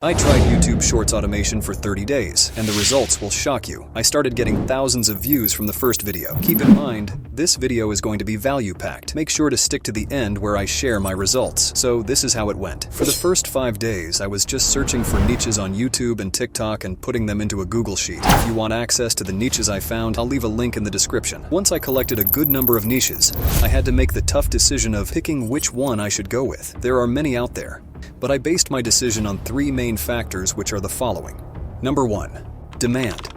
I tried YouTube Shorts automation for 30 days, and the results will shock you. I started getting thousands of views from the first video. Keep in mind, this video is going to be value-packed. Make sure to stick to the end where I share my results. So this is how it went. For the first 5 days, I was just searching for niches on YouTube and TikTok and putting them into a Google Sheet. If you want access to the niches I found, I'll leave a link in the description. Once I collected a good number of niches, I had to make the tough decision of picking which one I should go with. There are many out there, but I based my decision on 3 main factors, which are the following. Number 1, demand.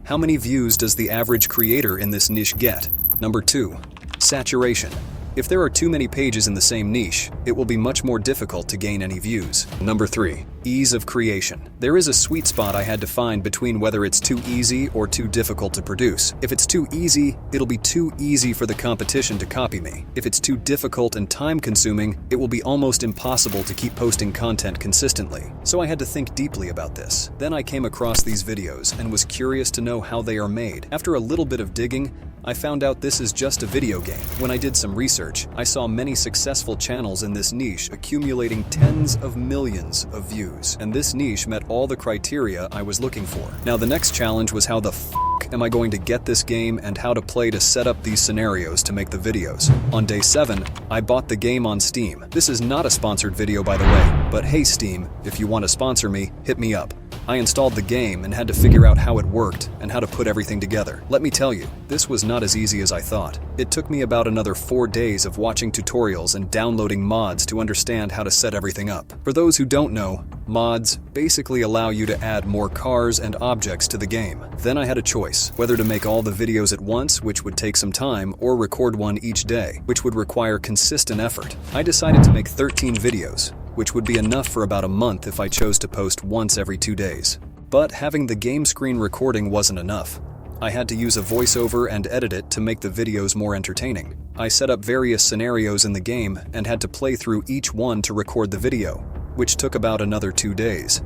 How many views does the average creator in this niche get? Number 2, saturation. If there are too many pages in the same niche, it will be much more difficult to gain any views. Number 3, ease of creation. There is a sweet spot I had to find between whether it's too easy or too difficult to produce. If it's too easy, it'll be too easy for the competition to copy me. If it's too difficult and time-consuming, it will be almost impossible to keep posting content consistently. So I had to think deeply about this. Then I came across these videos and was curious to know how they are made. After a little bit of digging, I found out this is just a video game. When I did some research, I saw many successful channels in this niche accumulating tens of millions of views, and this niche met all the criteria I was looking for. Now the next challenge was how the f*** am I going to get this game and how to play to set up these scenarios to make the videos. On day 7, I bought the game on Steam. This is not a sponsored video, by the way, but hey Steam, if you want to sponsor me, hit me up. I installed the game and had to figure out how it worked and how to put everything together. Let me tell you, this was not as easy as I thought. It took me about another 4 days of watching tutorials and downloading mods to understand how to set everything up. For those who don't know, mods basically allow you to add more cars and objects to the game. Then I had a choice, whether to make all the videos at once, which would take some time, or record one each day, which would require consistent effort. I decided to make 13 videos, which would be enough for about a month if I chose to post once every 2 days. But having the game screen recording wasn't enough. I had to use a voiceover and edit it to make the videos more entertaining. I set up various scenarios in the game and had to play through each one to record the video, which took about another 2 days.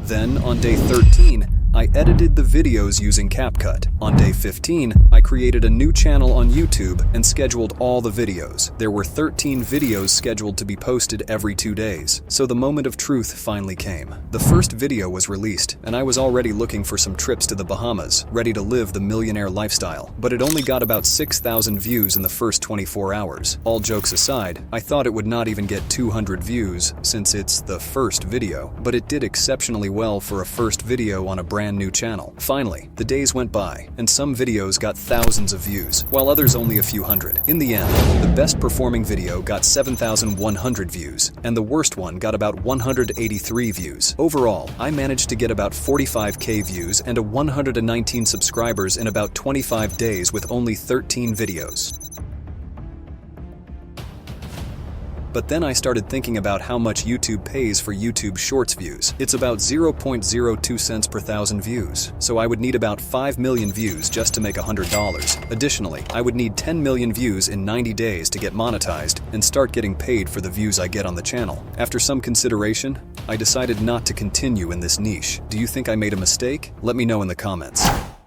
Then, on day 13, I edited the videos using CapCut. On day 15, I created a new channel on YouTube and scheduled all the videos. There were 13 videos scheduled to be posted every 2 days, so the moment of truth finally came. The first video was released, and I was already looking for some trips to the Bahamas, ready to live the millionaire lifestyle, but it only got about 6,000 views in the first 24 hours. All jokes aside, I thought it would not even get 200 views since it's the first video, but it did exceptionally well for a first video on a brand new channel. Finally, the days went by, and some videos got thousands of views, while others only a few hundred. In the end, the best performing video got 7,100 views, and the worst one got about 183 views. Overall, I managed to get about 45k views and 119 subscribers in about 25 days with only 13 videos. But then I started thinking about how much YouTube pays for YouTube Shorts views. It's about 0.02 cents per thousand views, so I would need about 5 million views just to make $100. Additionally, I would need 10 million views in 90 days to get monetized and start getting paid for the views I get on the channel. After some consideration, I decided not to continue in this niche. Do you think I made a mistake? Let me know in the comments.